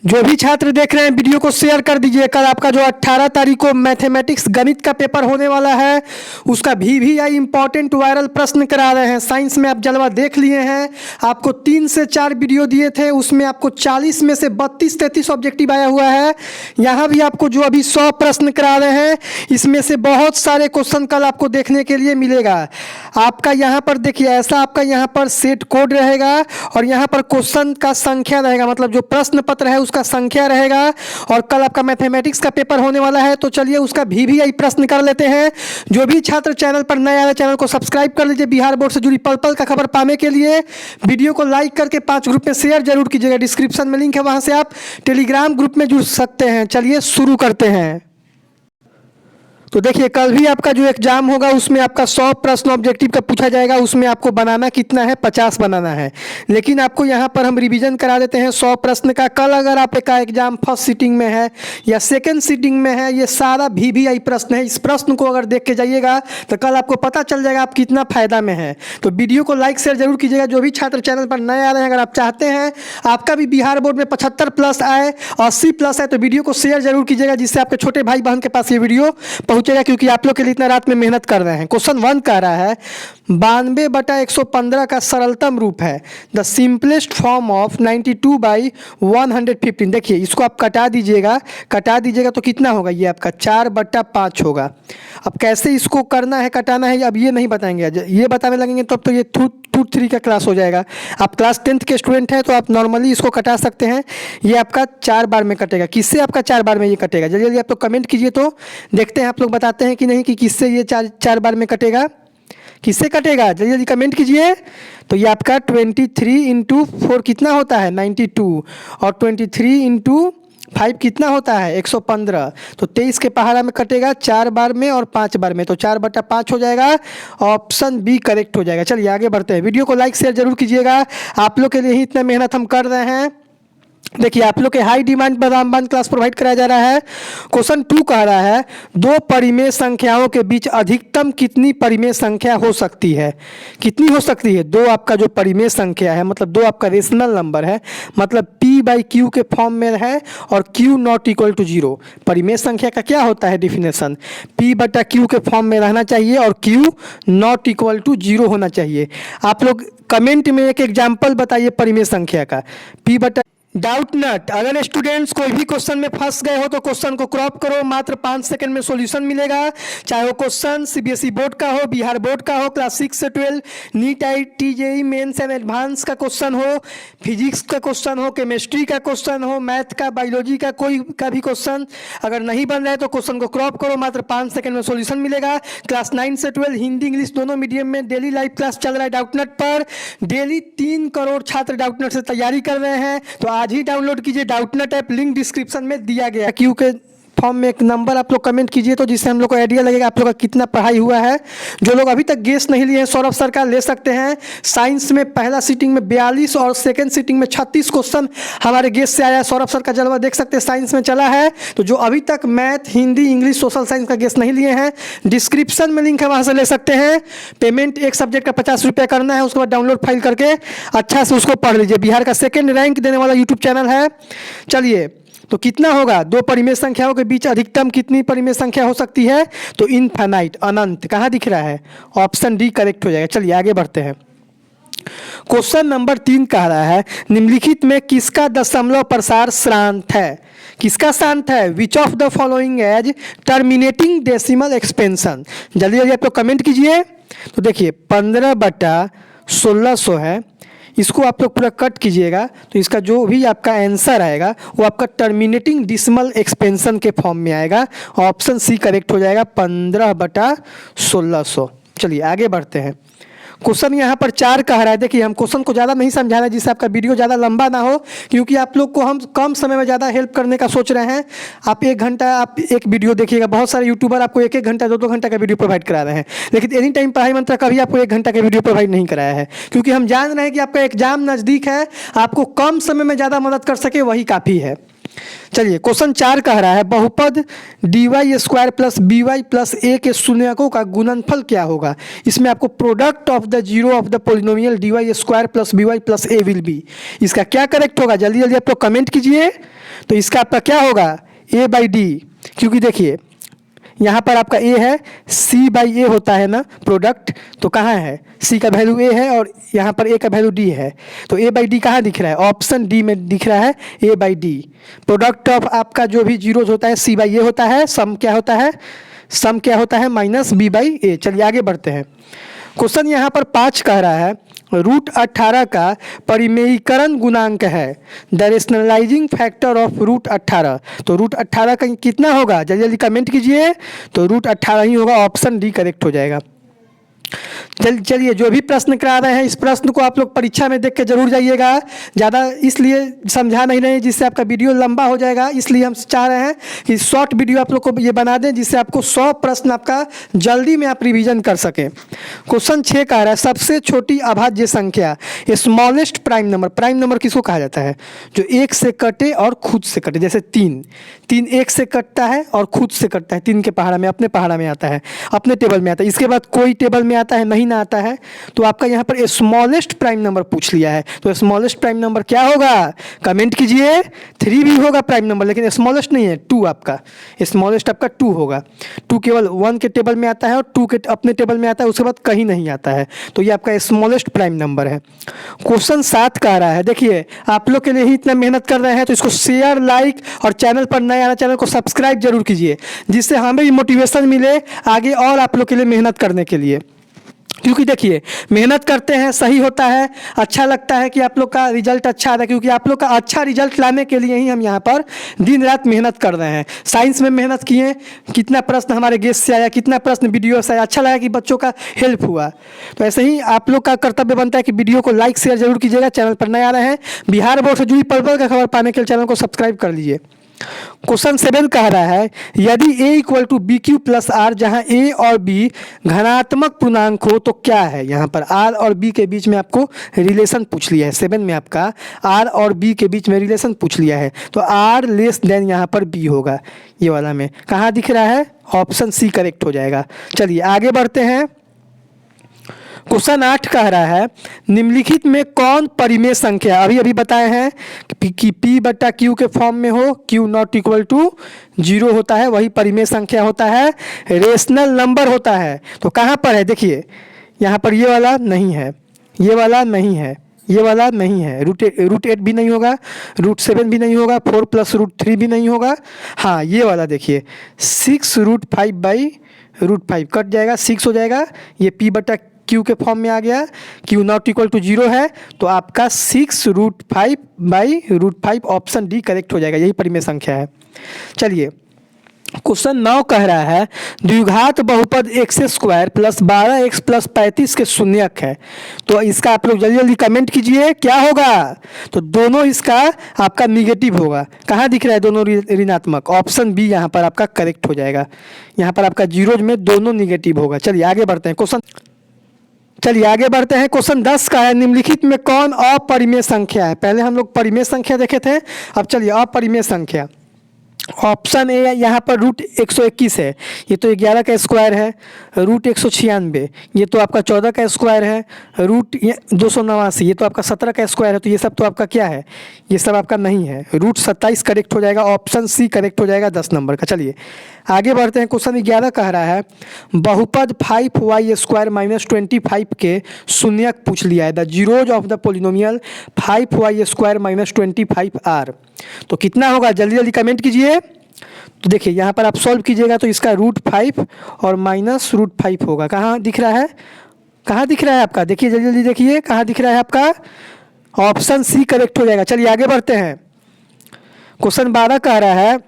जो भी छात्र देख रहे हैं वीडियो को शेयर कर दीजिए। कल आपका जो 18 तारीख को मैथमेटिक्स गणित का पेपर होने वाला है, उसका VVI इंपॉर्टेंट वायरल प्रश्न करा रहे हैं। साइंस में आप जलवा देख लिए हैं, आपको 3 से 4 वीडियो दिए थे, उसमें आपको 40 में से 32-33 ऑब्जेक्टिव आया हुआ है। यहाँ भी आपको जो अभी 100 प्रश्न करा रहे हैं, इसमें से बहुत सारे क्वेश्चन कल आपको देखने के लिए मिलेगा। आपका यहाँ पर देखिए, ऐसा आपका यहाँ पर सेट कोड रहेगा और यहाँ पर क्वेश्चन का संख्या रहेगा, मतलब जो प्रश्न पत्र है उसका संख्या रहेगा। और कल आपका मैथमेटिक्स का पेपर होने वाला है, तो चलिए उसका VVI प्रश्न कर लेते हैं। जो भी छात्र चैनल पर नए आ रहे, चैनल को सब्सक्राइब कर लीजिए। बिहार बोर्ड से जुड़ी पल पल का खबर पाने के लिए वीडियो को लाइक करके 5 ग्रुप में शेयर जरूर कीजिएगा। डिस्क्रिप्शन में लिंक है, वहां से आप टेलीग्राम ग्रुप में जुड़ सकते हैं। चलिए शुरू करते हैं। तो देखिए, कल भी आपका जो एग्जाम होगा उसमें आपका 100 प्रश्न ऑब्जेक्टिव का पूछा जाएगा। उसमें आपको बनाना कितना है, 50 बनाना है। लेकिन आपको यहाँ पर हम रिवीजन करा देते हैं 100 प्रश्न का। कल अगर आपका एग्जाम फर्स्ट सीटिंग में है या सेकंड सीटिंग में है, ये सारा VVI प्रश्न है। इस प्रश्न को अगर देख के जाइएगा तो कल आपको पता चल जाएगा आप कितना फायदा में है। तो वीडियो को लाइक शेयर जरूर कीजिएगा। जो भी छात्र चैनल पर नए आ रहे हैं, अगर आप चाहते हैं आपका भी बिहार बोर्ड में 75+ आए, 80+ आए, तो वीडियो को शेयर जरूर कीजिएगा, जिससे आपके छोटे भाई बहन के पास ये वीडियो पहुंचेगा, क्योंकि आप लोग के लिए इतना रात में मेहनत कर रहे हैं। क्वेश्चन 1 कह रहा है 92/115 का सरलतम रूप है। The simplest form of 92/115। देखिए, इसको आप कटा दीजिएगा तो कितना होगा, ये आपका 4/5 होगा। अब कैसे इसको करना है, कटाना है, अब ये नहीं बताएंगे। ये बताने लगेंगे तो अब तो ये 2-3 का क्लास हो जाएगा। आप क्लास 10th के स्टूडेंट हैं तो आप नॉर्मली इसको कटा सकते हैं। ये आपका 4 बार में कटेगा। किससे आपका 4 बार में ये कटेगा, जल्दी जल्दी आप लोग कमेंट कीजिए तो देखते हैं आप लोग बताते हैं कि नहीं कि किससे ये 4 बार में कटेगा। किससे कटेगा, जल्दी जल्दी कमेंट कीजिए। तो ये आपका 23 × 4 कितना होता है, 92, और 23 × 5 कितना होता है, 115। तो 23 के पहाड़ा में कटेगा 4 बार में और 5 बार में, तो 4/5 हो जाएगा। ऑप्शन बी करेक्ट हो जाएगा। चलिए आगे बढ़ते हैं। वीडियो को लाइक शेयर जरूर कीजिएगा, आप लोग के लिए ही इतना मेहनत हम कर रहे हैं। देखिए, आप लोग के हाई डिमांड पर रामबान क्लास प्रोवाइड कराया जा रहा है। क्वेश्चन 2 कह रहा है 2 परिमेय संख्याओं के बीच अधिकतम कितनी परिमेय संख्या हो सकती है। कितनी हो सकती है, 2 आपका जो परिमेय संख्या है, मतलब 2 आपका रेशनल नंबर है, मतलब P/Q के फॉर्म में है और Q ≠ 0। परिमेय संख्या का क्या होता है डेफिनेशन, P/Q के फॉर्म में रहना चाहिए और Q ≠ 0 होना चाहिए। आप लोग कमेंट में एक एग्जाम्पल बताइए परिमेय संख्या का। डाउट नट, अगर स्टूडेंट्स कोई भी क्वेश्चन में फंस गए हो तो क्वेश्चन को क्रॉप करो, मात्र 5 सेकंड में सॉल्यूशन मिलेगा। चाहे वो क्वेश्चन CBSE बोर्ड का हो, बिहार बोर्ड का हो, क्लास 6 से 12, NEET IIT JEE mains and advance का क्वेश्चन हो, फिजिक्स का क्वेश्चन हो, केमिस्ट्री का क्वेश्चन हो, मैथ का, बायोलॉजी का, कोई का भी क्वेश्चन अगर नहीं बन रहा है तो क्वेश्चन को क्रॉप करो, मात्र 5 सेकंड में सॉल्यूशन मिलेगा। क्लास 9 से 12 हिंदी इंग्लिश दोनों मीडियम में डेली लाइव क्लास चल रहा है डाउटनट पर। डेली 3 करोड़ छात्र डाउटनट से तैयारी कर रहे हैं, तो आज ही डाउनलोड कीजिए डाउटनट ऐप, लिंक डिस्क्रिप्शन में दिया गया है। क्यू के फॉर्म में एक नंबर आप लोग कमेंट कीजिए, तो जिससे हम लोग को आइडिया लगेगा आप लोग का कितना पढ़ाई हुआ है। जो लोग अभी तक गेस नहीं लिए हैं, सौरभ सर का ले सकते हैं। साइंस में पहला सीटिंग में 42 और सेकंड सीटिंग में 36 क्वेश्चन हमारे गेस से आया है। सौरभ सर का जलवा देख सकते हैं, साइंस में चला है। तो जो अभी तक math, Hindi, English, social science का गेस नहीं लिए हैं, डिस्क्रिप्शन में लिंक है, वहाँ से ले सकते हैं। पेमेंट एक सब्जेक्ट का 50 रुपये करना है, उसके बाद डाउनलोड फाइल करके अच्छा से उसको पढ़ लीजिए। बिहार का 2nd रैंक देने वाला यूट्यूब चैनल है। चलिए, तो कितना होगा, 2 परिमेय संख्याओं के बीच अधिकतम कितनी परिमेय संख्या हो सकती है, तो इनफाइनाइट, अनंत। कहाँ दिख रहा है, ऑप्शन डी करेक्ट हो जाएगा। चलिए आगे बढ़ते हैं। क्वेश्चन नंबर 3 कह रहा है निम्नलिखित में किसका दशमलव प्रसार शांत है। किसका शांत है, which of the following as terminating decimal expansion. जल्दी जल्दी आप लोग कमेंट कीजिए। तो देखिए 15/1600 है, इसको आप लोग पूरा कट कीजिएगा तो इसका जो भी आपका आंसर आएगा वो आपका टर्मिनेटिंग डेसिमल एक्सपेंशन के फॉर्म में आएगा। ऑप्शन सी करेक्ट हो जाएगा, 15/1600। चलिए आगे बढ़ते हैं। क्वेश्चन यहाँ पर 4 कह रहा है। देखिए, हम क्वेश्चन को ज़्यादा नहीं समझा रहे हैं जिससे आपका वीडियो ज़्यादा लंबा ना हो, क्योंकि आप लोग को हम कम समय में ज़्यादा हेल्प करने का सोच रहे हैं। आप 1 घंटा आप एक वीडियो देखिएगा, बहुत सारे यूट्यूबर आपको 1-1 घंटा 2-2 घंटा का वीडियो प्रोवाइड करा रहे हैं, लेकिन एनी टाइम पढ़ाई मंत्रा कभी आपको 1 घंटा का वीडियो प्रोवाइड नहीं कराया है, क्योंकि हम जान रहे हैं कि आपका एग्जाम नज़दीक है, आपको कम समय में ज़्यादा मदद कर सके वही काफ़ी है। चलिए क्वेश्चन 4 कह रहा है बहुपद dy square plus by plus a के शून्यकों का गुणनफल क्या होगा। इसमें आपको product of the zero of the polynomial dy square plus by plus a will be, इसका क्या करेक्ट होगा जल्दी जल्दी आप लोग कमेंट कीजिए। तो इसका आपका क्या होगा a बाई डी, क्योंकि देखिए यहाँ पर आपका a है, c बाई ए होता है ना प्रोडक्ट, तो कहाँ है c का वैल्यू a है और यहाँ पर a का वैल्यू d है, तो a बाई डी कहाँ दिख रहा है, ऑप्शन डी में दिख रहा है a by D. Product of आपका जो भी जीरोज होता है c बाई ए होता है, सम क्या होता है माइनस b बाई ए। चलिए आगे बढ़ते हैं। क्वेश्चन यहाँ पर 5 कह रहा है रूट 18 का परिमेयीकरण गुणांक है the rationalising factor of root 18। तो रूट 18 का कितना होगा जल्दी जल्दी कमेंट कीजिए। तो रूट 18 ही होगा, ऑप्शन डी करेक्ट हो जाएगा। चलिए जो भी प्रश्न करा रहे हैं इस प्रश्न को आप लोग परीक्षा में देख के जरूर जाइएगा। ज़्यादा इसलिए समझा नहीं रहे जिससे आपका वीडियो लंबा हो जाएगा, इसलिए हम चाह रहे हैं कि शॉर्ट वीडियो आप लोग को ये बना दें जिससे आपको 100 प्रश्न आपका जल्दी में आप रिवीजन कर सकें। क्वेश्चन 6 कह रहा है सबसे छोटी अभाज्य संख्या smallest prime number. Prime number किसको कहा जाता है, जो एक से कटे और खुद से कटे, जैसे 3 एक से कटता है और खुद से कटता है, 3 के पहाड़ा में अपने पहाड़ा में आता है, अपने टेबल में आता है, इसके बाद कोई टेबल में आता है नहीं ना आता है। तो आपका यहाँ पर स्मॉलेस्ट प्राइम नंबर पूछ लिया है, तो स्मॉलेस्ट प्राइम नंबर क्या होगा कमेंट कीजिए। 3 भी होगा प्राइम नंबर लेकिन स्मॉलेस्ट नहीं है, 2 आपका स्मॉलेस्ट आपका 2 होगा। 2 केवल 1 के टेबल में आता है और 2 के अपने टेबल में आता है, उसके बाद कहीं नहीं आता है, तो ये आपका स्मॉलेस्ट प्राइम नंबर है। क्वेश्चन 7 कह रहा है देखिए आप लोग के लिए ही इतना मेहनत कर रहे हैं तो इसको शेयर लाइक और चैनल पर नए आना चैनल को सब्सक्राइब जरूर कीजिए जिससे हमें भी मोटिवेशन मिले आगे और आप लोग के लिए मेहनत करने के लिए। क्योंकि देखिए मेहनत करते हैं सही होता है, अच्छा लगता है कि आप लोग का रिजल्ट अच्छा आता है, क्योंकि आप लोग का अच्छा रिजल्ट लाने के लिए ही हम यहाँ पर दिन रात मेहनत कर रहे हैं। साइंस में मेहनत किए, कितना प्रश्न हमारे गेस्ट से आया, कितना प्रश्न वीडियो से आया, अच्छा लगा कि बच्चों का हेल्प हुआ। तो ऐसे ही आप लोग का कर्तव्य बनता है कि वीडियो को लाइक शेयर जरूर कीजिएगा। चैनल पर नए आ रहे हैं, बिहार बोर्ड से जुड़ी पल पल का खबर पाने के लिए चैनल को सब्सक्राइब कर लीजिए। क्वेश्चन 7 कह रहा है यदि a equal to b q plus r, जहाँ a और b घनात्मक पूर्णांक हो तो क्या है। यहाँ पर r और b के बीच में आपको रिलेशन पूछ लिया है। 7 में आपका r और b के बीच में रिलेशन पूछ लिया है, तो r लेस देन यहाँ पर b होगा। ये वाला में कहाँ दिख रहा है, ऑप्शन सी करेक्ट हो जाएगा। चलिए आगे बढ़ते हैं। क्वेश्चन 8 कह रहा है निम्नलिखित में कौन परिमेय संख्या, अभी अभी बताए हैं कि p बटा q के फॉर्म में हो, q नॉट इक्वल टू 0 होता है, वही परिमेय संख्या होता है, रेशनल नंबर होता है। तो कहाँ पर है देखिए यहाँ पर ये वाला नहीं है, ये वाला नहीं है, ये वाला नहीं है, रूट 8 भी नहीं होगा, रूट 7 भी नहीं होगा, 4 प्लस रूट 3 भी नहीं होगा। हाँ ये वाला देखिए 6 रूट 5 बाई रूट 5 कट जाएगा, 6 हो जाएगा, ये p बटा q के फॉर्म में आ गया, q नॉट इक्वल टू 0 है, तो आपका 6 root 5 by root 5 option D correct हो जाएगा, यही परिमेय संख्या है। चलिए क्वेश्चन 9 कह रहा है द्विघात बहुपद x square plus 12x plus 35 के शून्यक है। तो इसका आप लोग जल्दी जल्दी कमेंट कीजिए क्या होगा। तो दोनों इसका आपका निगेटिव होगा, कहाँ दिख रहा है दोनों ऋणात्मक, ऑप्शन बी यहाँ पर आपका करेक्ट हो जाएगा। यहाँ पर आपका जीरोज में दोनों निगेटिव होगा। चलिए आगे बढ़ते हैं क्वेश्चन 10 का है निम्नलिखित में कौन अपरिमेय संख्या है। पहले हम लोग परिमेय संख्या देखे थे, अब चलिए अपरिमेय संख्या। ऑप्शन ए यहाँ पर रूट 121 है, ये तो 11 का स्क्वायर है, रूट 196 ये तो आपका 14 का स्क्वायर है, रूट 289 ये तो आपका 17 का स्क्वायर है, तो ये सब तो आपका क्या है, ये सब आपका नहीं है। रूट 27 करेक्ट हो जाएगा, ऑप्शन सी करेक्ट हो जाएगा 10 नंबर का। चलिए आगे बढ़ते हैं। क्वेश्चन 11 कह रहा है बहुपद 5y स्क्वायर माइनस 25 के शून्यक पूछ लिया है the zeros of the polynomial 5y square minus 25r। तो कितना होगा जल्दी जल्दी कमेंट कीजिए। तो देखिए यहाँ पर आप सॉल्व कीजिएगा तो इसका रूट 5 और माइनस रूट 5 होगा, कहाँ दिख रहा है, कहाँ दिख रहा है आपका, देखिए जल्दी जल्दी देखिए कहाँ दिख रहा है आपका, ऑप्शन सी करेक्ट हो जाएगा। चलिए आगे बढ़ते हैं। क्वेश्चन 12 कह रहा है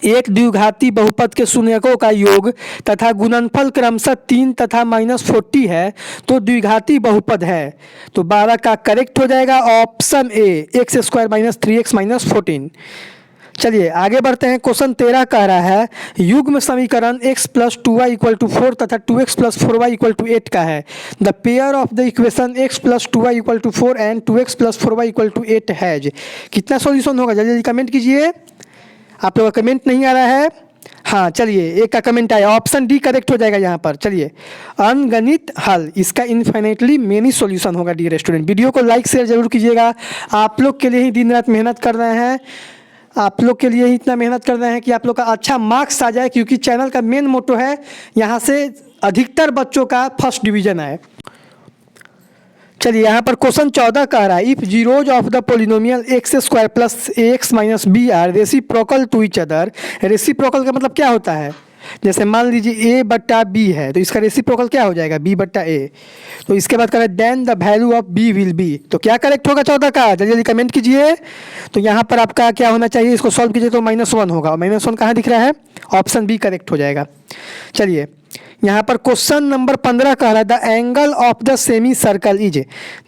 एक द्विघाती बहुपद के शून्यकों का योग तथा गुणनफल क्रमशः 3 तथा -40 है तो द्विघाती बहुपद है। तो 12 का करेक्ट हो जाएगा option A, x square minus 3x minus 14। चलिए आगे बढ़ते हैं। क्वेश्चन 13 कह रहा है युग्म समीकरण x plus 2y equal to 4 तथा 2x plus 4y equal to 8 का है। The pair of the equation x plus 2y equal to 4 and 2x plus 4y equal to 8 has. कितना सॉल्यूशन होगा जल्दी जल्दी कमेंट कीजिए। आप लोगों का कमेंट नहीं आ रहा है। हाँ चलिए, एक का कमेंट आया, ऑप्शन डी करेक्ट हो जाएगा यहाँ पर। चलिए अनगणित हल, इसका इन्फिनिटली मेनी सॉल्यूशन होगा डियर स्टूडेंट। वीडियो को लाइक शेयर जरूर कीजिएगा। आप लोग के लिए ही दिन रात मेहनत कर रहे हैं, आप लोग के लिए ही इतना मेहनत कर रहे हैं कि आप लोग का अच्छा मार्क्स आ जाए, क्योंकि चैनल का मेन मोटो है यहाँ से अधिकतर बच्चों का फर्स्ट डिवीजन आए। चलिए यहाँ पर क्वेश्चन 14 कह रहा है if zeros of the polynomial x square plus a x minus b are reciprocal to each other. Reciprocal का मतलब क्या होता है, जैसे मान लीजिए a बट्टा बी है तो इसका रेसिप्रोकल क्या हो जाएगा b बट्टा a। तो इसके बाद कह रहा है then the value of b will be. तो क्या करेक्ट होगा 14 का, जल्दी जल्दी कमेंट कीजिए। तो यहाँ पर आपका क्या होना चाहिए, इसको सॉल्व कीजिए तो -1 होगा, और -1 कहाँ दिख रहा है, ऑप्शन बी करेक्ट हो जाएगा। चलिए यहाँ पर क्वेश्चन नंबर 15 कह रहा है the angle of the semi circle is.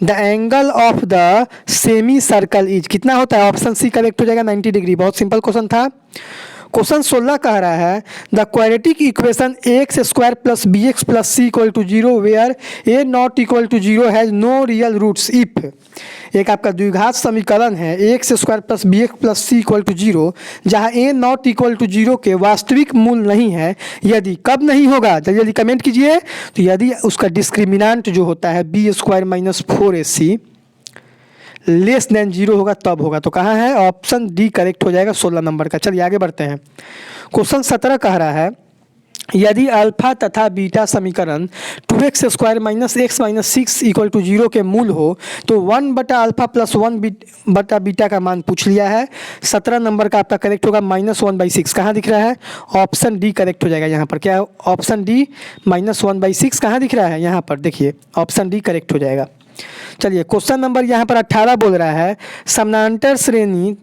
The angle of the semi circle is कितना होता है, ऑप्शन सी करेक्ट हो जाएगा 90 डिग्री। बहुत सिंपल क्वेश्चन था। क्वेश्चन 16 कह रहा है the quadratic equation x square plus b x plus c equal to 0 where a not equal to 0 has no real roots if. एक आपका द्विघात समीकरण है x square plus b x plus c equal to 0 जहाँ ए not equal to 0 के वास्तविक मूल नहीं है। यदि कब नहीं होगा, जल्दी जल्दी कमेंट कीजिए। तो यदि उसका डिस्क्रिमिनांट जो होता है b square minus 4ac less than 0 होगा तब होगा। तो कहाँ है, ऑप्शन डी करेक्ट हो जाएगा 16 नंबर का। चलिए आगे बढ़ते हैं। क्वेश्चन 17 कह रहा है यदि अल्फा तथा बीटा समीकरण 2x square minus x minus 6 equal to 0 के मूल हो तो 1 बटा अल्फा प्लस 1 बटा बीटा का मान पूछ लिया है। 17 नंबर का आपका करेक्ट होगा -1/6। कहाँ दिख रहा है, ऑप्शन डी करेक्ट हो जाएगा। यहाँ पर क्या है, ऑप्शन डी -1/6 कहाँ दिख रहा है, यहाँ पर देखिए ऑप्शन डी करेक्ट हो जाएगा। चलिए क्वेश्चन नंबर यहाँ पर 18 बोल रहा है समानांतर श्रेणी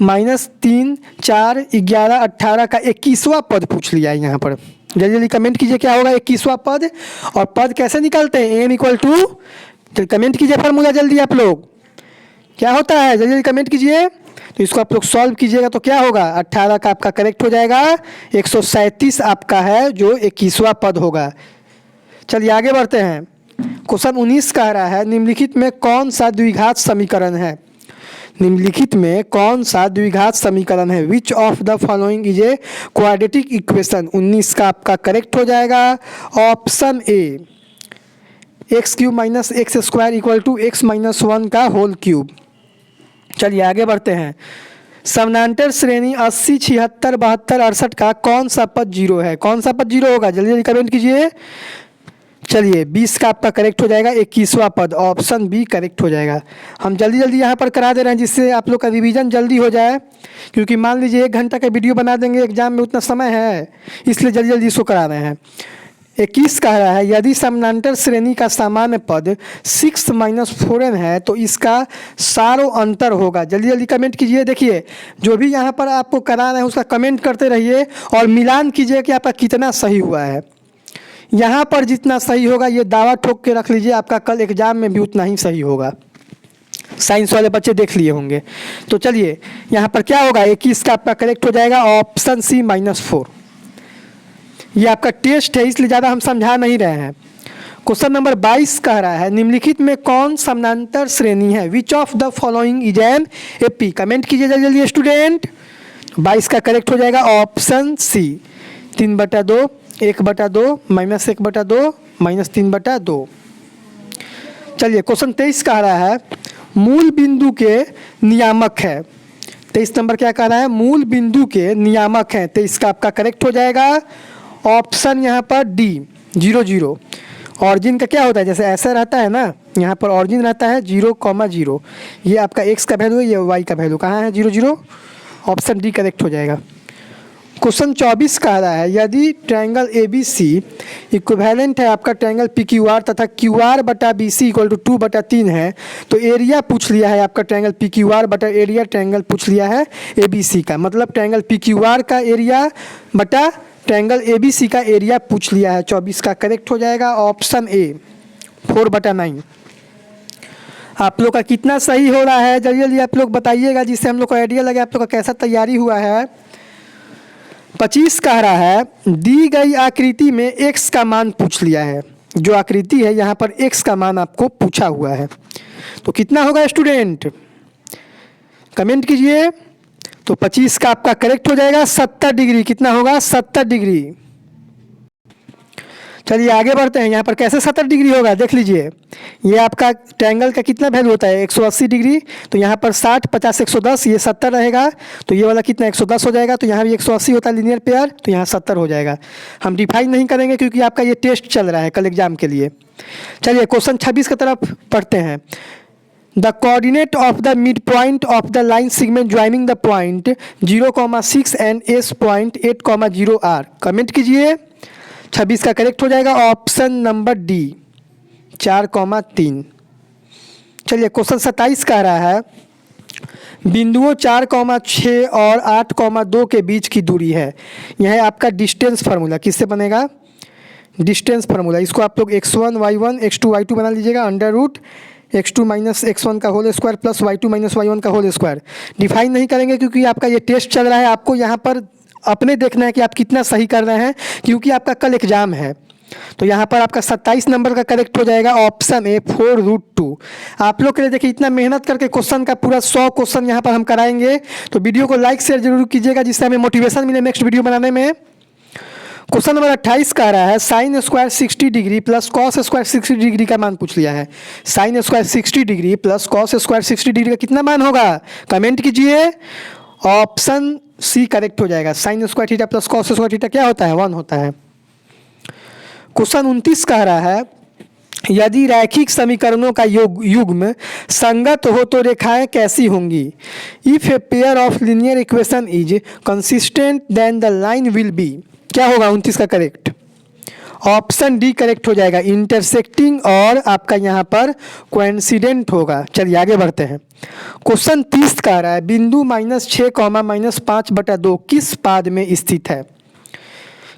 -3 4 11 18 का 21वां पद पूछ लिया है। यहाँ पर जल्दी जल्दी कमेंट कीजिए क्या होगा 21वां पद, और पद कैसे निकालते हैं, एन इक्वल टू, कमेंट कीजिए फार्मूला जल्दी आप लोग, क्या होता है जल्दी जल्दी कमेंट कीजिए। तो इसको आप लोग सॉल्व कीजिएगा तो क्या होगा, 18 का आपका करेक्ट हो जाएगा, 137 आपका है जो 21वां पद होगा। चलिए आगे बढ़ते हैं। क्वेश्चन 19 कह रहा है निम्नलिखित में कौन सा द्विघात समीकरण है। निम्नलिखित में कौन सा द्विघात समीकरण है, which of the following is a quadratic equation. 19 का आपका करेक्ट हो जाएगा, option A x cube minus x square equal to x minus 1 का होल क्यूब। चलिए आगे बढ़ते हैं। समानांतर श्रेणी 80 76 72 68 का कौन सा पद 0 है, कौन सा पद 0 होगा, जल्दी जल्दी कमेंट कीजिए। चलिए 20 का आपका करेक्ट हो जाएगा, 21वां पद, ऑप्शन बी करेक्ट हो जाएगा। हम जल्दी जल्दी यहाँ पर करा दे रहे हैं जिससे आप लोग का रिवीजन जल्दी हो जाए, क्योंकि मान लीजिए 1 घंटा का वीडियो बना देंगे, एग्जाम में उतना समय है, इसलिए जल्दी जल्दी इसको करा रहे हैं। 21 कह रहा है यदि समानांतर श्रेणी का सामान्य पद 6 - 4n है तो इसका सारो अंतर होगा। जल्दी जल्दी कमेंट कीजिए। देखिए जो भी यहाँ पर आपको करा रहे हैं उसका कमेंट करते रहिए और मिलान कीजिए कि आपका कितना सही हुआ है। यहाँ पर जितना सही होगा ये दावा ठोक के रख लीजिए, आपका कल एग्जाम में भी उतना ही सही होगा। साइंस वाले बच्चे देख लिए होंगे। तो चलिए यहाँ पर क्या होगा, 21 का आपका करेक्ट हो जाएगा, ऑप्शन सी -4। ये आपका टेस्ट है इसलिए ज़्यादा हम समझा नहीं रहे हैं। क्वेश्चन नंबर 22 कह रहा है निम्नलिखित में कौन समानांतर श्रेणी है, which of the following is an AP. Comment कीजिए जल्दी जल्दी स्टूडेंट। 22 का करेक्ट हो जाएगा, ऑप्शन सी 3/2 1/2 -1/2 -3/2। चलिए क्वेश्चन 23 कह रहा है मूल बिंदु के नियामक है। 23 नंबर क्या कह रहा है, मूल बिंदु के नियामक है। 23 का आपका करेक्ट हो जाएगा, ऑप्शन यहाँ पर डी 0 0। ऑरिजिन का क्या होता है, जैसे ऐसा रहता है ना, यहाँ पर ऑरिजिन रहता है 0,0। ये आपका x का वैल्यू है, ये y का वैल्यू कहाँ है 0 0, ऑप्शन डी करेक्ट हो जाएगा। क्वेश्चन 24 कह रहा है यदि ट्रायंगल ABC इक्विवेलेंट है आपका ट्रायंगल PQR तथा QR बटा BC इक्वल टू 2/3 है तो एरिया पूछ लिया है आपका ट्रायंगल PQR बटा एरिया ट्रायंगल पूछ लिया है ABC का। मतलब ट्रायंगल PQR का एरिया बटा ट्रायंगल ABC का एरिया पूछ लिया है। 24 का करेक्ट हो जाएगा, ऑप्शन ए 4/9। आप लोग का कितना सही हो रहा है जल्दी जल्दी आप लोग बताइएगा, जिससे हम लोग को आइडिया लगे आप लोग का कैसा तैयारी हुआ है। 25 कह रहा है दी गई आकृति में x का मान पूछ लिया है। जो आकृति है यहाँ पर x का मान आपको पूछा हुआ है, तो कितना होगा स्टूडेंट, कमेंट कीजिए। तो 25 का आपका करेक्ट हो जाएगा 70 डिग्री। कितना होगा, 70 डिग्री। चलिए आगे बढ़ते हैं। यहाँ पर कैसे 70 डिग्री होगा देख लीजिए। ये आपका ट्रायंगल का कितना वैल्यू होता है, 180 डिग्री। तो यहाँ पर 60, 50, 110, ये 70 रहेगा। तो ये वाला कितना 110 हो जाएगा। तो यहाँ भी 180 होता है लीनियर पेयर, तो यहाँ 70 हो जाएगा। हम डिफाइन नहीं करेंगे क्योंकि आपका ये टेस्ट चल रहा है कल एग्जाम के लिए। चलिए क्वेश्चन 26 की तरफ पढ़ते हैं। The coordinate of the mid point of the line segment joining the point 0,6 and S point 8,0 are. Comment कीजिए। 26 का करेक्ट हो जाएगा ऑप्शन नंबर डी 4,3। चलिए क्वेश्चन 27 कह रहा है बिंदुओं 4,6 और 8,2 के बीच की दूरी है। यह आपका डिस्टेंस फार्मूला किससे बनेगा, डिस्टेंस फार्मूला। इसको आप लोग x1 y1 x2 y2 बना लीजिएगा। Under root x2 minus x1 का whole square plus y2 minus y1 का होल स्क्वायर। डिफाइन नहीं करेंगे क्योंकि आपका ये टेस्ट चल रहा है। आपको यहाँ पर अपने देखना है कि आप कितना सही कर रहे हैं, क्योंकि आपका कल एग्जाम है। तो यहाँ पर आपका 27 नंबर का करेक्ट हो जाएगा ऑप्शन ए 4√2। आप लोग के लिए देखिए इतना मेहनत करके क्वेश्चन का पूरा 100 क्वेश्चन यहाँ पर हम कराएंगे। तो वीडियो को लाइक शेयर जरूर कीजिएगा, जिससे हमें मोटिवेशन मिले नेक्स्ट वीडियो बनाने में। क्वेश्चन नंबर 28 कह रहा है sine square 60 degree plus cos square 60 degree का मान पूछ लिया है। Sine square 60 degree plus cos square 60 degree का कितना मान होगा, कमेंट कीजिए। ऑप्शन सी करेक्ट हो जाएगा। Sine square theta plus cos square theta क्या होता है, 1 होता है। क्वेश्चन 29 कह रहा है यदि रैखिक समीकरणों का युग्म संगत हो तो रेखाएं कैसी होंगी। If a pair of linear equation is consistent then the line will be. क्या होगा 29 का करेक्ट, ऑप्शन डी करेक्ट हो जाएगा। इंटरसेक्टिंग और आपका यहाँ पर कोइंसिडेंट होगा। चलिए आगे बढ़ते हैं। क्वेश्चन 30 का रहा है बिंदु -6, -5/2 किस पाद में स्थित है।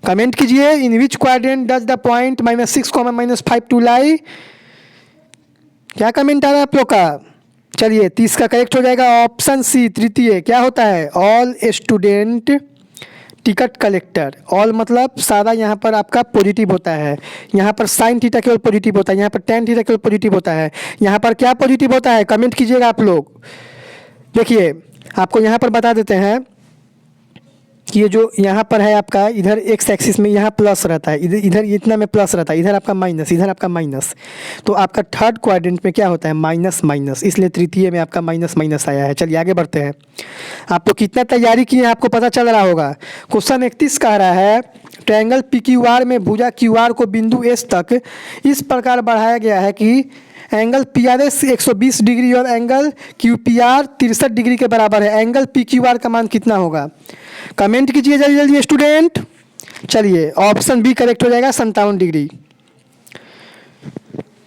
कमेंट कीजिए। In which quadrant does the point -6, -5 to lie. क्या कमेंट आ रहा है आप लोग का। चलिए 30 का करेक्ट हो जाएगा ऑप्शन सी तृतीय। क्या होता है, all student ticket collector. All मतलब सारा यहाँ पर आपका पॉजिटिव होता है। यहाँ पर साइन थीटा केवल पॉजिटिव होता है, यहाँ पर टेन थीटा केवल पॉजिटिव होता है। यहाँ पर क्या पॉजिटिव होता है, कमेंट कीजिएगा आप लोग। देखिए आपको यहाँ पर बता देते हैं कि ये जो यहाँ पर है आपका इधर एक्स एक्सिस में यहाँ प्लस रहता है, इधर इतना में प्लस रहता है, इधर आपका माइनस, इधर आपका माइनस। तो आपका थर्ड क्वाड्रेंट में क्या होता है, माइनस माइनस, इसलिए तृतीय में आपका माइनस माइनस आया है। चलिए आगे बढ़ते हैं। आप लोग कितना तैयारी किए हैं आपको पता चल रहा होगा। क्वेश्चन 31 कह रहा है ट्रायंगल PQR में भुजा QR को बिंदु S तक इस प्रकार बढ़ाया गया है कि एंगल PRS 120 डिग्री और एंगल QPR 63 डिग्री के बराबर है। एंगल PQR का मान कितना होगा, कमेंट कीजिए जल्दी जल्दी स्टूडेंट। चलिए ऑप्शन बी करेक्ट हो जाएगा 57 डिग्री।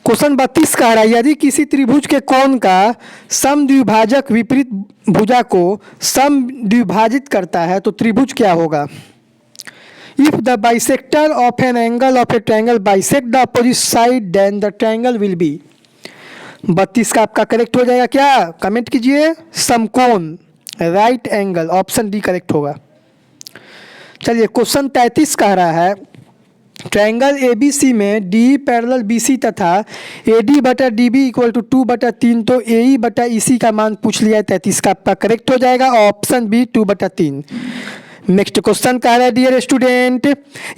क्वेश्चन 32 कह रहा है यदि किसी त्रिभुज के कोण का समद्विभाजक विपरीत भुजा को समद्विभाजित करता है तो त्रिभुज क्या होगा। If the bisector of an angle of a triangle bisect the opposite side then the triangle will be. 32 का आपका करेक्ट हो जाएगा क्या, कमेंट कीजिए। समकोण right angle, option D correct होगा। चलिए क्वेश्चन 33 कह रहा है ट्रायंगल ABC में DE पैरेलल BC तथा AD/DB = 2/3 तो AE/EC का मान पूछ लिया है। 33 का आपका करेक्ट हो जाएगा ऑप्शन बी 2/3। नेक्स्ट क्वेश्चन कह रहा है डियर स्टूडेंट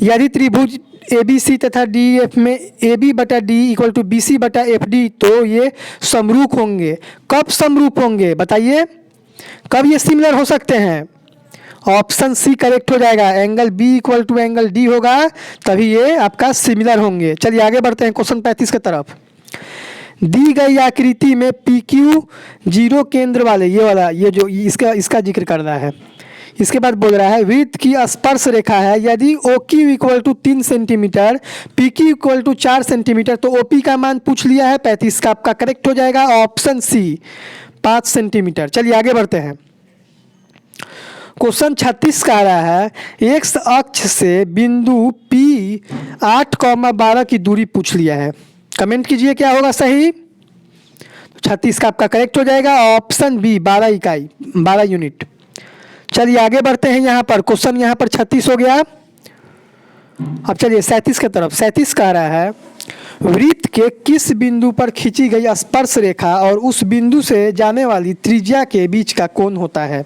यदि त्रिभुज ABC तथा DEF में AB/DE = BC/FD तो ये समरूप होंगे। कब समरूप होंगे बताइए, कब ये सिमिलर हो सकते हैं। ऑप्शन सी करेक्ट हो जाएगा। एंगल B = एंगल D होगा तभी ये आपका सिमिलर होंगे। चलिए आगे बढ़ते हैं क्वेश्चन 35 की तरफ। दी गई आकृति में PQ 0 केंद्र वाले ये वाला ये जो इसका जिक्र कर रहा है। इसके बाद बोल रहा है वृत्त की स्पर्श रेखा है यदि OQ = 3 सेंटीमीटर PQ = 4 सेंटीमीटर तो OP का मान पूछ लिया है। 35 का आपका करेक्ट हो जाएगा ऑप्शन सी 5 सेंटीमीटर। चलिए आगे बढ़ते हैं। क्वेश्चन 36 का आ रहा है एक्स अक्ष से बिंदु P 8,12 की दूरी पूछ लिया है। कमेंट कीजिए क्या होगा सही। 36 का आपका करेक्ट हो जाएगा। ऑप्शन बी 12 इकाई, 12 यूनिट। चलिए आगे बढ़ते हैं। यहाँ पर क्वेश्चन यहाँ पर 36 हो गया। अब चलिए 37 की तरफ। 37 कह रहा है वृत्त के किस बिंदु पर खींची गई स्पर्श रेखा और उस बिंदु से जाने वाली त्रिज्या के बीच का कोण होता है।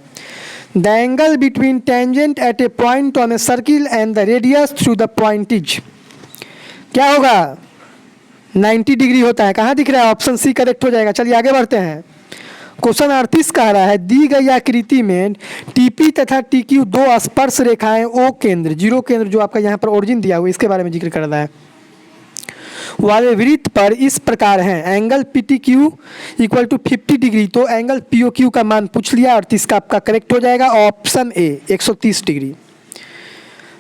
The angle between tangent at A point on a circle and the radius through the point is, क्या होगा? 90 डिग्री होता है। कहाँ दिख रहा है? ऑप्शन सी करेक्ट हो जाएगा। चलिए आगे बढ़ते हैं। क्वेश्चन 38 कह रहा है दी गई आकृति में टीपी तथा टीक्यू दो स्पर्श रेखाएं ओ केंद्र, जीरो केंद्र जो आपका यहाँ पर ओरिजिन दिया हुआ इसके बारे में जिक्र कर रहा है, वाले वृत्त पर इस प्रकार हैं। Angle P T Q equal to 50 degree. तो एंगल पी ओ क्यू का मान पूछ लिया। 38 का आपका करेक्ट हो जाएगा। ऑप्शन ए 130 डिग्री।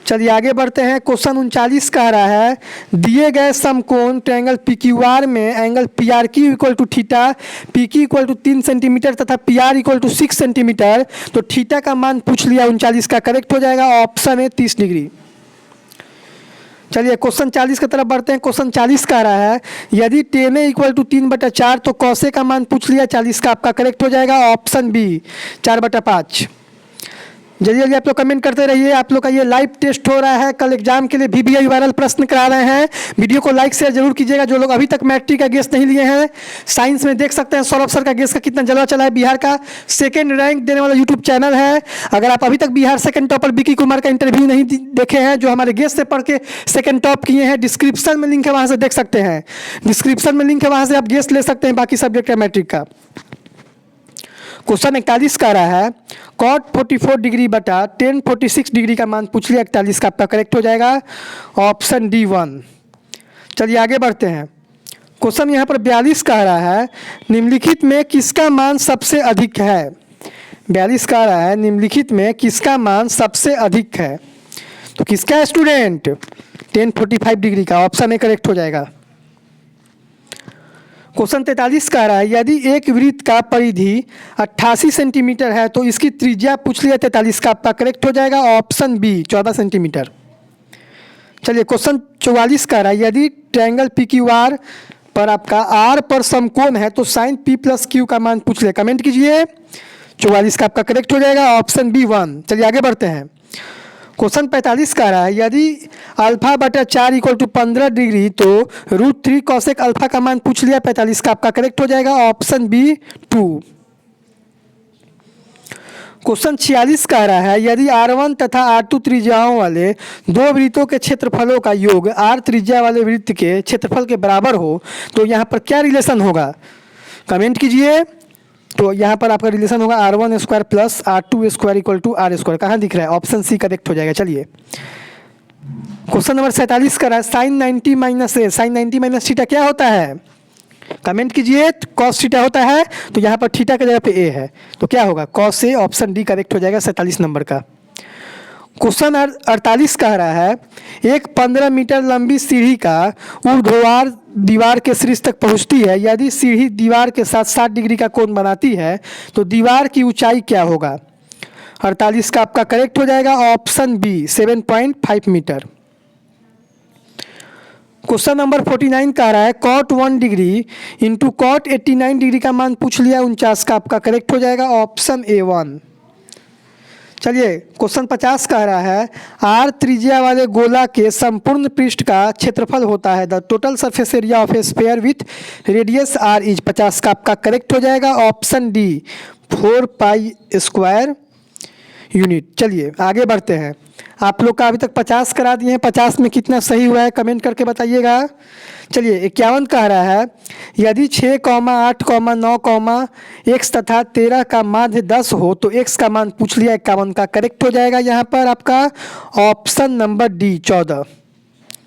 चलिए आगे बढ़ते हैं। क्वेश्चन 39 कह रहा है दिए गए समकोण ट्रायंगल पी क्यू आर में angle P R Q equal to theta, P Q equal to 3 centimetre तथा P R equal to 6 centimetre. तो थीटा का मान पूछ लिया। 39 का करेक्ट हो जाएगा। Option A 30 degree. चलिए क्वेश्चन 40 की तरफ बढ़ते हैं। क्वेश्चन 40 कह रहा है यदि टेन ए इक्वल टू 3/4 तो कौसे का मान पूछ लिया। 40 का आपका करेक्ट हो जाएगा। Option B 4/5। जल्दी जल्दी आप लोग कमेंट करते रहिए। आप लोग का ये लाइव टेस्ट हो रहा है। कल एग्जाम के लिए VBI वायरल प्रश्न करा रहे हैं। वीडियो को लाइक शेयर जरूर कीजिएगा। जो लोग अभी तक मैट्रिक का गेस नहीं लिए हैं, साइंस में देख सकते हैं सौरभ सर का गेस का कितना जलवा चला है। बिहार का सेकंड रैंक देने वाला यूट्यूब चैनल है। अगर आप अभी तक बिहार सेकंड टॉपर विकी कुमार का इंटरव्यू नहीं देखे हैं, जो हमारे गेस से पढ़ के सेकंड टॉप किए हैं, डिस्क्रिप्शन में लिंक है, वहाँ से देख सकते हैं। डिस्क्रिप्शन में लिंक है, वहाँ से आप गेस ले सकते हैं बाकी सब्जेक्ट का मैट्रिक का। क्वेश्चन 41 का रहा है cot 44 डिग्री बटा tan 46 डिग्री का मान पूछ लिया। 41 का आपका करेक्ट हो जाएगा। Option D 1। चलिए आगे बढ़ते हैं। क्वेश्चन यहाँ पर 42 कह रहा है निम्नलिखित में किसका मान सबसे अधिक है। 42 कह रहा है निम्नलिखित में किसका मान सबसे अधिक है। तो किसका है स्टूडेंट? tan 45 डिग्री का। ऑप्शन ए करेक्ट हो जाएगा। क्वेश्चन 43 कह रहा है यदि एक वृत्त का परिधि 88 सेंटीमीटर है तो इसकी त्रिज्या पूछ लिया। 43 का आपका करेक्ट हो जाएगा। Option B 14 centimetre. चलिए क्वेश्चन 44 कह रहा है यदि ट्रायंगल पी क्यू आर पर आपका आर पर समकोण है तो साइन पी प्लस क्यू का मान पूछ लिया। कमेंट कीजिए। 44 का आपका करेक्ट हो जाएगा। Option B 1। चलिए आगे बढ़ते हैं। क्वेश्चन 45 कह रहा है यदि α/4 इक्वल टू 15 डिग्री तो √3 कॉसेक अल्फा का मान पूछ लिया। 45 का आपका करेक्ट हो जाएगा। Option B 2। क्वेश्चन 46 कह रहा है यदि R1 तथा R2 त्रिज्याओं वाले दो वृत्तों के क्षेत्रफलों का योग R त्रिज्या वाले वृत्त के क्षेत्रफल के बराबर हो तो यहाँ पर क्या रिलेशन होगा। कमेंट कीजिए। तो यहाँ पर आपका रिलेशन होगा R1² plus R2² equal to R²। कहाँ दिख रहा है? ऑप्शन सी करेक्ट हो जाएगा। चलिए क्वेश्चन नंबर 47 का है साइन 90 माइनस ए। साइन 90 माइनस थीटा क्या होता है? कमेंट कीजिए। कॉस थीटा होता है। तो यहाँ पर थीटा की जगह पे ए है तो क्या होगा? Cos A. Option D correct हो जाएगा 47 नंबर का। क्वेश्चन 48 कह रहा है एक 15 मीटर लंबी सीढ़ी का ऊर्ध्वाधर दीवार के शीर्ष तक पहुंचती है। यदि सीढ़ी दीवार के साथ 60 डिग्री का कोण बनाती है तो दीवार की ऊंचाई क्या होगा। 48 का आपका करेक्ट हो जाएगा। Option B 7.5 metre. Question number 49 कह रहा है cot 1 degree into cot 89 degree का मान पूछ लिया। 49 का आपका करेक्ट हो जाएगा। ऑप्शन ए 1। चलिए क्वेश्चन 50 कह रहा है आर त्रिज्या वाले गोला के संपूर्ण पृष्ठ का क्षेत्रफल होता है। The total surface area of a sphere with radius R is. 50 का आपका करेक्ट हो जाएगा। Option D 4 pi square unit. चलिए आगे बढ़ते हैं। आप लोग का अभी तक 50 करा दिए हैं। 50 में कितना सही हुआ है कमेंट करके बताइएगा। चलिए 51 कह रहा है यदि 6, 8, 9, x तथा 13 का माध्य 10 हो तो x का मान पूछ लिया। 51 का करेक्ट हो जाएगा यहाँ पर आपका। Option number D 14।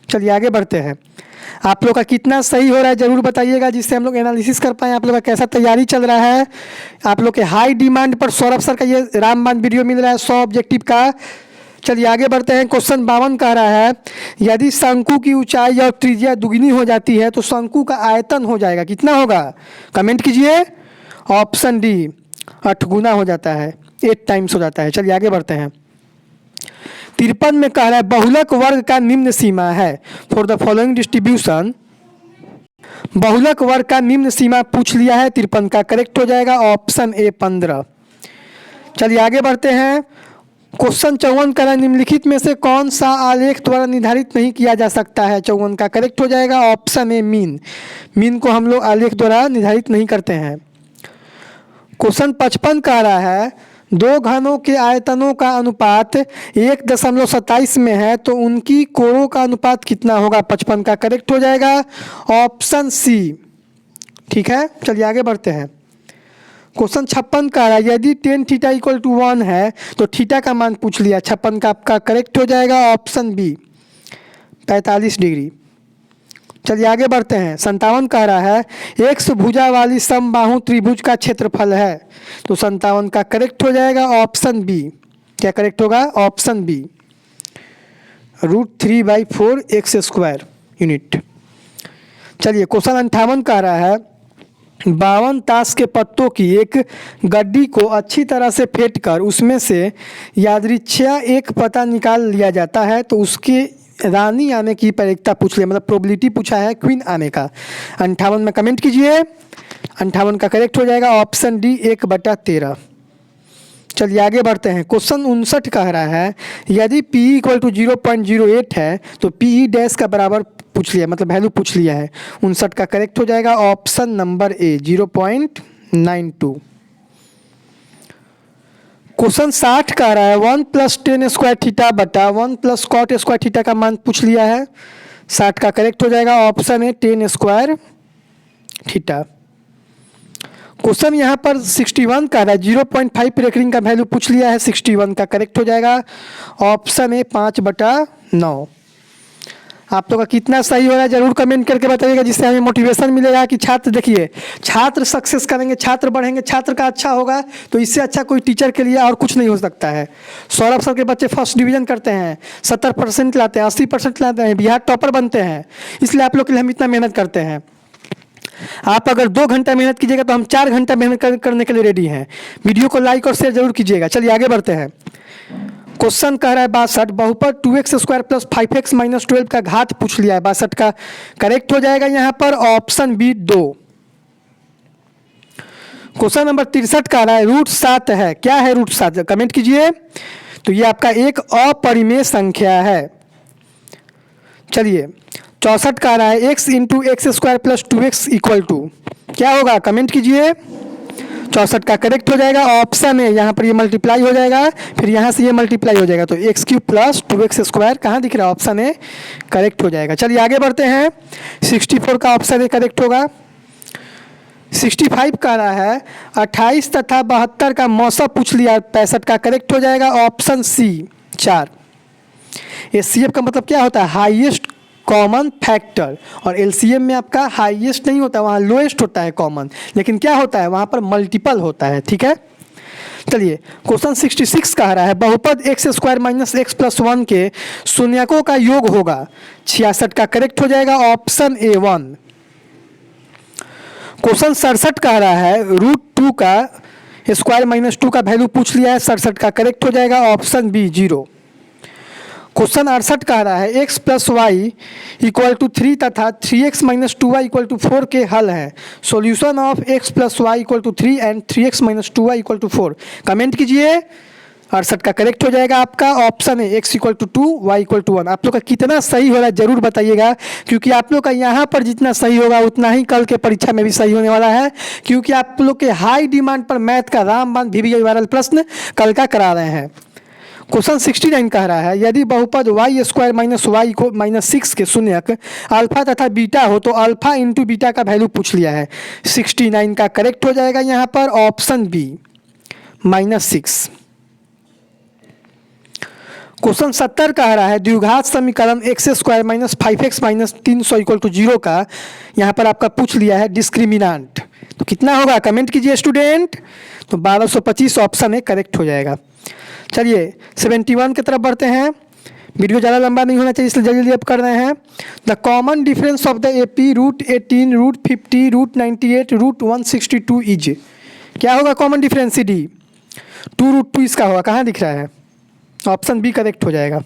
चलिए आगे बढ़ते हैं। आप लोग का कितना सही हो रहा है ज़रूर बताइएगा जिससे हम लोग एनालिसिस कर पाएँ आप लोग का कैसा तैयारी चल रहा है। आप लोग के हाई डिमांड पर सौरभ सर का ये रामबाण वीडियो मिल रहा है 100 ऑब्जेक्टिव का। चलिए आगे बढ़ते हैं। क्वेश्चन 52 कह रहा है यदि शंकु की ऊंचाई और त्रिज्या दुगनी हो जाती है तो शंकु का आयतन हो जाएगा। कितना होगा? कमेंट कीजिए। ऑप्शन डी 8 गुना हो जाता है, 8 टाइम्स हो जाता है। चलिए आगे बढ़ते हैं। 53 में कह रहा है बहुलक वर्ग का निम्न सीमा है। फॉर द फॉलोइंग डिस्ट्रीब्यूशन बहुलक वर्ग का निम्न सीमा पूछ लिया है, 53 का करेक्ट हो जाएगा ऑप्शन ए 15। चलिए आगे बढ़ते हैं। क्वेश्चन 54 का निम्नलिखित में से कौन सा आलेख द्वारा निर्धारित नहीं किया जा सकता है, 54 का करेक्ट हो जाएगा ऑप्शन ए मीन। मीन को हम लोग आलेख द्वारा निर्धारित नहीं करते हैं। क्वेश्चन 55 कह रहा है दो घनों के आयतनों का अनुपात 1.27 में है तो उनकी कोणों का अनुपात कितना होगा, 55 का करेक्ट हो जाएगा ऑप्शन सी। ठीक है, चलिए आगे बढ़ते हैं। क्वेश्चन 56 का है यदि tan थीटा इक्वल टू 1 है तो थीटा का मान पूछ लिया, 56 का आपका करेक्ट हो जाएगा ऑप्शन बी 45 डिग्री। चलिए आगे बढ़ते हैं। 57 कह रहा है एक्स भुजा वाली समबाहु त्रिभुज का क्षेत्रफल है, तो 57 का करेक्ट हो जाएगा ऑप्शन बी। क्या करेक्ट होगा, option B √3/4 x square unit. चलिए क्वेश्चन 58 कह रहा है 52 ताश के पत्तों की एक गड्डी को अच्छी तरह से फेंटकर उसमें से यादृच्छिया एक पता निकाल लिया जाता है तो उसके रानी आने की प्रायिकता पूछ लिया, मतलब प्रोबेबिलिटी पूछा है क्वीन आने का। 58 में कमेंट कीजिए, 58 का करेक्ट हो जाएगा ऑप्शन डी 1/13। चलिए आगे बढ़ते हैं। क्वेश्चन 59 कह रहा है यदि P इक्वल टू 0.08 है तो PE डैश का बराबर पूछ लिया, मतलब वैल्यू पूछ लिया है। 59 का करेक्ट हो जाएगा ऑप्शन नंबर ए 0.92। क्वेश्चन 60 कह रहा है 1 + tan स्क्वायर थीटा बटा 1 + cot स्क्वायर थीटा का मान पूछ लिया है। 60 का करेक्ट हो जाएगा ऑप्शन ए tan स्क्वायर थीटा। क्वेश्चन यहाँ पर 61 का है 0.5 रेकरिंग का वैल्यू पूछ लिया है, 61 का करेक्ट हो जाएगा ऑप्शन ए 5/9। आप लोग का कितना सही हो रहा है जरूर कमेंट करके बताइएगा, जिससे हमें मोटिवेशन मिलेगा कि छात्र देखिए छात्र सक्सेस करेंगे, छात्र बढ़ेंगे, छात्र का अच्छा होगा तो इससे अच्छा कोई टीचर के लिए और कुछ नहीं हो सकता है। सौरभ सर के बच्चे फर्स्ट डिवीजन करते हैं, 70% लाते हैं, 80% लाते हैं, बिहार टॉपर बनते हैं, इसलिए आप लोग के लिए हम इतना मेहनत करते हैं। आप अगर 2 घंटा मेहनत कीजिएगा तो हम 4 घंटा मेहनत करने के लिए रेडी हैं। वीडियो को लाइक और शेयर जरूर कीजिएगा। चलिए आगे बढ़ते हैं। क्वेश्चन कह रहा है 62 बहुपद 2x square plus 5x minus 12 का घात पूछ लिया है, 62 का करेक्ट हो जाएगा यहाँ पर ऑप्शन बी 2। क्वेश्चन नंबर 63 कह रहा है √7 है, क्या है √7 कमेंट कीजिए। तो ये आपका एक अपरिमेय संख्या है। चलिए 64 कह रहा है x × x² plus 2x equal to क्या होगा कमेंट कीजिए। 64 का करेक्ट हो जाएगा ऑप्शन है, यहाँ पर ये मल्टीप्लाई हो जाएगा फिर यहाँ से ये मल्टीप्लाई हो जाएगा तो x³ प्लस 2x² कहाँ दिख रहा है ऑप्शन है करेक्ट हो जाएगा। चलिए आगे बढ़ते हैं। 64 का ऑप्शन है करेक्ट होगा। 65 कह रहा है 28 तथा 72 का मौसा पूछ लिया, 65 का करेक्ट हो जाएगा ऑप्शन सी 4। HCF का मतलब क्या होता है हाईएस्ट कॉमन फैक्टर, और LCM में आपका हाईएस्ट नहीं होता, वहाँ लोएस्ट होता है कॉमन, लेकिन क्या होता है वहाँ पर मल्टीपल होता है। ठीक है, चलिए क्वेश्चन 66 कह रहा है बहुपद x² माइनस x प्लस 1 के शून्यकों का योग होगा, 66 का करेक्ट हो जाएगा ऑप्शन ए 1। क्वेश्चन 67 कह रहा है √2 का स्क्वायर माइनस 2 का वैल्यू पूछ लिया है, 67 का करेक्ट हो जाएगा ऑप्शन बी 0। क्वेश्चन 68 कह रहा है x + y = 3 तथा 3x - 2y = 4 के हल हैं। Solution of x + y = 3 and 3x - 2y = 4 comment कीजिए। 68 का करेक्ट हो जाएगा आपका ऑप्शन है x = 2 y = 1। आप लोग का कितना सही हो रहा है जरूर बताइएगा, क्योंकि आप लोग का यहाँ पर जितना सही होगा उतना ही कल के परीक्षा में भी सही होने वाला है, क्योंकि आप लोग के हाई डिमांड पर मैथ का रामबाण VBI वायरल प्रश्न कल का करा रहे हैं। क्वेश्चन 69 कह रहा है यदि बहुपद y² माइनस y को -6 के शून्यक अल्फा तथा बीटा हो तो अल्फा × बीटा का वैल्यू पूछ लिया है, 69 का करेक्ट हो जाएगा यहाँ पर ऑप्शन बी -6। क्वेश्चन 70 कह रहा है द्विघात समीकरण x² माइनस 5x माइनस 300 = 0 का यहाँ पर आपका पूछ लिया है डिस्क्रिमिनांट, तो कितना होगा कमेंट कीजिए स्टूडेंट। तो 1225 ऑप्शन है करेक्ट हो जाएगा। चलिए 71 की तरफ बढ़ते हैं। वीडियो ज़्यादा लंबा नहीं होना चाहिए इसलिए जल्दी जल्दी अब कर रहे हैं। The common difference of the AP √18 √50 √98 √162 is क्या होगा कॉमन डिफरेंस CD 2 √2 इसका होगा, कहाँ दिख रहा है ऑप्शन बी करेक्ट हो जाएगा।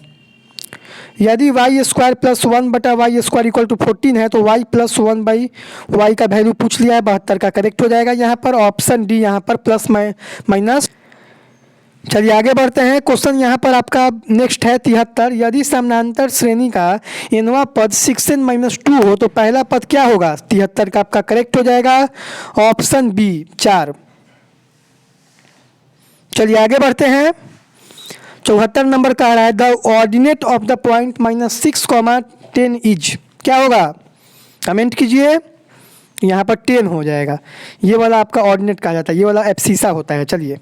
यदि y square plus 1/y square equal to 14 है तो y प्लस 1/y का वैल्यू पूछ लिया है, 72 का करेक्ट हो जाएगा यहाँ पर। ऑप्शन डी यहाँ पर प्लस माइनस। चलिए आगे बढ़ते हैं। क्वेश्चन यहाँ पर आपका नेक्स्ट है 73। यदि समानांतर श्रेणी का nवां पद 6n-2 हो तो पहला पद क्या होगा? 73 का आपका करेक्ट हो जाएगा, ऑप्शन बी 4। चलिए आगे बढ़ते हैं। 74 नंबर का आ रहा है the ordinate of the point -6, 10 is, क्या होगा? कमेंट कीजिए। यहाँ पर 10 हो जाएगा, ये वाला आपका ऑर्डिनेट कहा जाता है, ये वाला एब्सिसा होता है। चलिए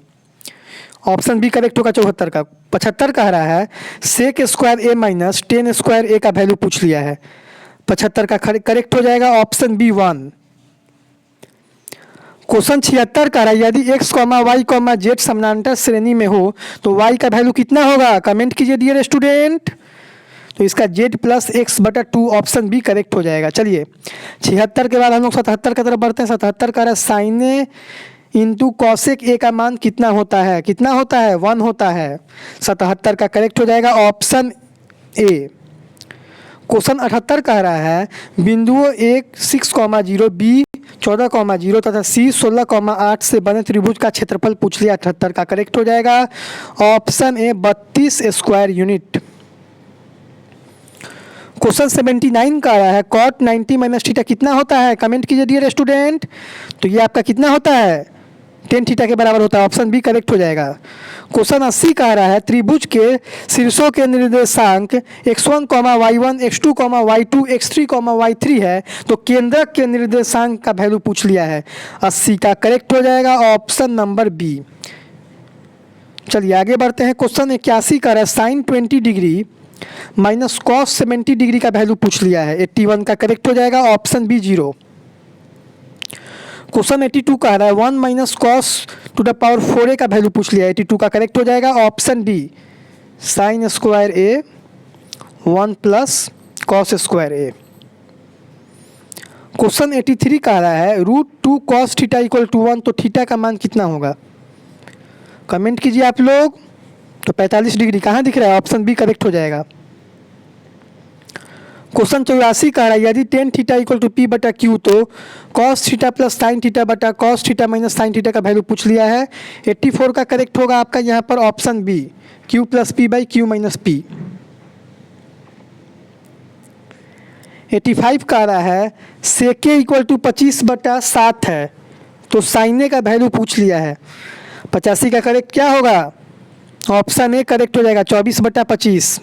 ऑप्शन बी करेक्ट होगा 74 का। 75 कह रहा है सेक स्क्वायर ए माइनस 10 स्क्वायर ए का वैल्यू पूछ लिया है, 75 का करेक्ट हो जाएगा, ऑप्शन बी 1। क्वेश्चन 76 का रहा है यदि x, y, z समानांतर श्रेणी में हो तो y का वैल्यू कितना होगा? कमेंट कीजिए डियर स्टूडेंट। तो इसका z plus x/2 option B correct हो जाएगा। चलिए 76 के बाद हम लोग 77 की तरफ बढ़ते हैं। 77 का रहा है sine A into cosec A का मान कितना होता है? कितना होता है? 1 होता है, 77 का करेक्ट हो जाएगा, ऑप्शन ए। क्वेश्चन 78 कह रहा है बिंदुओं 1, 6,0, बी 14,0 तथा सी 16,8 से बने त्रिभुज का क्षेत्रफल पूछ लिया, 78 का करेक्ट हो जाएगा, ऑप्शन ए 32 स्क्वायर यूनिट। क्वेश्चन 79 का रहा है कॉट 90 - थीटा कितना होता है? कमेंट कीजिए डियर स्टूडेंट। तो ये आपका कितना होता है? 10 थीटा के बराबर होता है, ऑप्शन बी करेक्ट हो जाएगा। क्वेश्चन 80 का रहा है त्रिभुज के शीर्षों के निर्देशांक x1, y1, x2, y2, x3, y3 है तो केंद्रक के निर्देशांक का वैल्यू पूछ लिया है, 80 का करेक्ट हो जाएगा, ऑप्शन नंबर बी। चलिए आगे बढ़ते हैं। क्वेश्चन 81 का रहा है sine 20 degree minus cos 70 degree का वैल्यू पूछ लिया है, 81 का करेक्ट हो जाएगा, ऑप्शन बी 0। क्वेश्चन 82 का रहा है 1 minus cos two the power 4a का वैल्यू पूछ लिया है, 82 का करेक्ट हो जाएगा, ऑप्शन डी साइन स्क्वायर ए 1 प्लस कॉस स्क्वायर ए। क्वेश्चन 83 का रहा है √2 cos थीटा इक्वल टू 1, तो थीटा का मान कितना होगा? कमेंट कीजिए आप लोग। तो 45 डिग्री कहाँ दिख रहा है? ऑप्शन बी करेक्ट हो जाएगा। क्वेश्चन 84 का है यदि tan theta equal to p/q तो cos theta plus sine theta बटा cos theta minus sine theta का वैल्यू पूछ लिया है, 84 का करेक्ट होगा आपका यहाँ पर, option B q plus p/q minus p। 85 का रहा है सेके इक्वल टू 25/7 है तो साइने का वैल्यू पूछ लिया है, 85 का करेक्ट क्या होगा? ऑप्शन ए करेक्ट हो जाएगा, 24/25।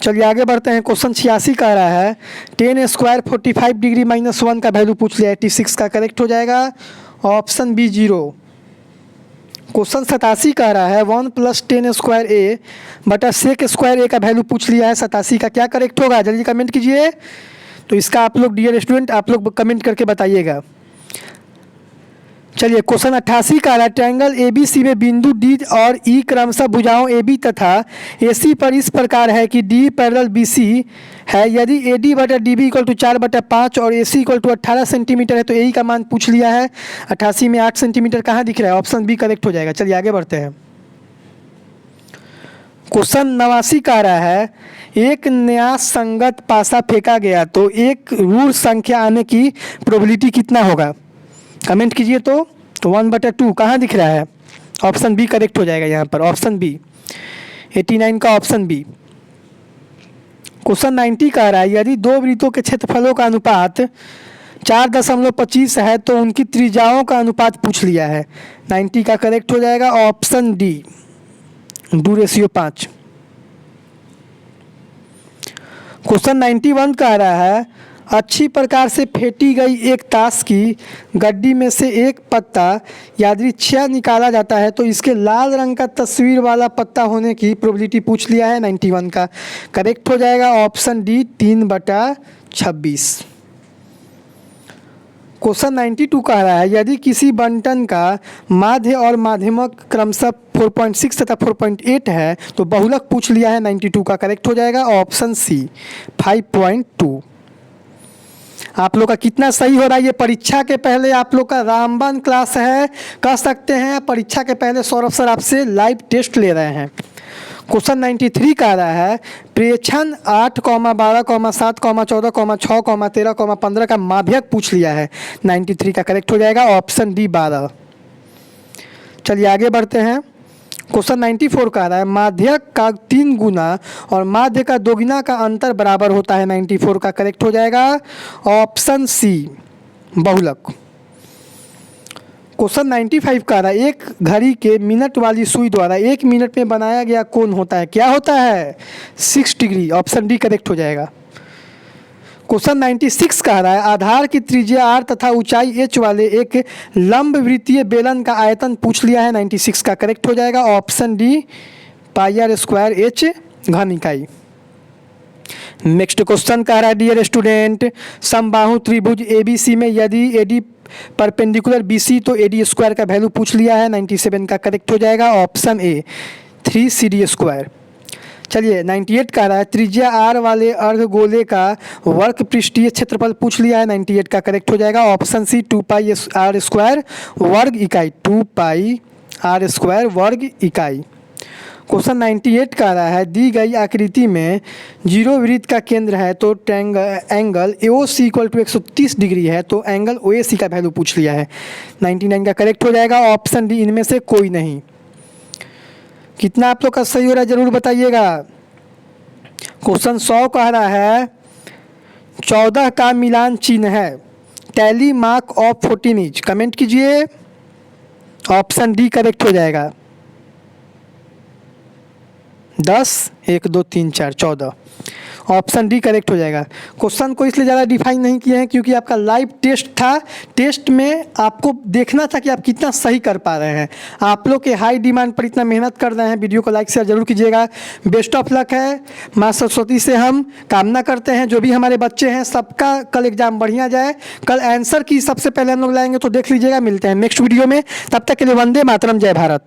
चलिए आगे बढ़ते हैं। क्वेश्चन 86 का रहा है tan स्क्वायर 45 डिग्री माइनस 1 का वैल्यू पूछ लिया है, 86 का करेक्ट हो जाएगा, ऑप्शन बी 0। क्वेश्चन 87 का रहा है 1 प्लस tan स्क्वायर ए बटा सेक स्क्वायर ए का वैल्यू पूछ लिया है, 87 का क्या करेक्ट होगा? जल्दी कमेंट कीजिए। तो इसका आप लोग डियर स्टूडेंट आप लोग कमेंट करके बताइएगा। चलिए क्वेश्चन 88 का है ट्रायंगल ABC में बिंदु D और E क्रमशः भुजाओं AB तथा AC पर इस प्रकार है कि D पैरेलल BC है, यदि AD/DB इक्वल टू 4/5 और AC इक्वल टू 18 सेंटीमीटर है तो AE का मान पूछ लिया है, 88 में 8 सेंटीमीटर कहाँ दिख रहा है? ऑप्शन बी करेक्ट हो जाएगा। चलिए आगे बढ़ते हैं। क्वेश्चन 89 का रहा है एक नया संगत पासा फेंका गया तो एक ऋण संख्या आने की प्रोबेबिलिटी कितना होगा? कमेंट कीजिए। तो 1/2 कहाँ दिख रहा है? ऑप्शन बी करेक्ट हो जाएगा यहाँ पर, ऑप्शन बी 89 का ऑप्शन बी। क्वेश्चन 90 का रहा है यदि दो वृत्तों के क्षेत्रफलों का अनुपात 4.25 है तो उनकी त्रिज्याओं का अनुपात पूछ लिया है, 90 का करेक्ट हो जाएगा, ऑप्शन डी 2:5। क्वेश्चन 91 का रहा है अच्छी प्रकार से फेंटी गई एक ताश की गड्डी में से एक पत्ता यादृच्छिक निकाला जाता है तो इसके लाल रंग का तस्वीर वाला पत्ता होने की प्रोबेबिलिटी पूछ लिया है, 91 का करेक्ट हो जाएगा, ऑप्शन डी 3/26। क्वेश्चन 92 कह रहा है यदि किसी बंटन का माध्य और माध्यमक क्रमशः 4.6 तथा 4.8 है तो बहुलक पूछ लिया है, 92 का करेक्ट हो जाएगा, ऑप्शन सी 5.2। आप लोग का कितना सही हो रहा है? ये परीक्षा के पहले आप लोग का रामबन क्लास है, कह सकते हैं परीक्षा के पहले सौरभ सर आपसे लाइव टेस्ट ले रहे हैं। क्वेश्चन 93 का आ रहा है प्रेक्षण 8, 12, 7, 14, 6, 13, 15 का माध्यक पूछ लिया है। 93 का करेक्ट हो जाएगा ऑप्शन डी 12। चलिए आगे बढ़ते हैं। क्वेश्चन 94 का आ रहा है माध्यक का 3 गुना और माध्य का 2 गुना का अंतर बराबर होता है। 94 का करेक्ट हो जाएगा ऑप्शन सी बहुलक। क्वेश्चन 95 का आ रहा है एक घड़ी के मिनट वाली सुई द्वारा 1 मिनट में बनाया गया कोण होता है, क्या होता है? 6 डिग्री। ऑप्शन डी करेक्ट हो जाएगा। क्वेश्चन 96 का आ रहा है आधार की त्रिज्या r तथा ऊंचाई h वाले एक लंब वृत्तीय बेलन का आयतन पूछ लिया है। 96 का करेक्ट हो जाएगा option D pi R square h घन इकाई। नेक्स्ट क्वेश्चन कह रहा है डियर स्टूडेंट समबाहु त्रिभुज ABC में यदि AD परपेंडिकुलर BC तो AD स्क्वायर का वैल्यू पूछ लिया है। 97 का करेक्ट हो जाएगा ऑप्शन ए 3CD स्क्वायर। चलिए 98 का रहा है त्रिज्या r वाले अर्धगोले का वर्ग पृष्ठीय क्षेत्रफल पूछ लिया है। 98 का करेक्ट हो जाएगा ऑप्शन सी 2 पाई r स्क्वायर वर्ग इकाई। 2 पाई r स्क्वायर वर्ग इकाई। क्वेश्चन 98 का रहा है दी गई आकृति में जीरो वृत्त का केंद्र है तो angle AOC equal to 130 degree है तो एंगल OAC का वैल्यू पूछ लिया है। 99 का करेक्ट हो जाएगा ऑप्शन डी इनमें से कोई नहीं। कितना आप लोग का सही हो रहा है जरूर बताइएगा। क्वेश्चन 100 कह रहा है 14 का मिलान चिन्ह है tally mark of 14 inch. Comment कीजिए ऑप्शन डी करेक्ट हो जाएगा 10, 1, 2, 3, 4, 14। ऑप्शन डी करेक्ट हो जाएगा। क्वेश्चन को इसलिए ज़्यादा डिफाइन नहीं किए हैं क्योंकि आपका लाइव टेस्ट था। टेस्ट में आपको देखना था कि आप कितना सही कर पा रहे हैं। आप लोग के हाई डिमांड पर इतना मेहनत कर रहे हैं। वीडियो को लाइक शेयर जरूर कीजिएगा। बेस्ट ऑफ लक है। माँ सरस्वती से हम कामना करते हैं जो भी हमारे बच्चे हैं सबका कल एग्जाम बढ़िया जाए। कल आंसर की सबसे पहले हम लोग लाएंगे तो देख लीजिएगा। मिलते हैं नेक्स्ट वीडियो में, तब तक के लिए वंदे मातरम, जय भारत।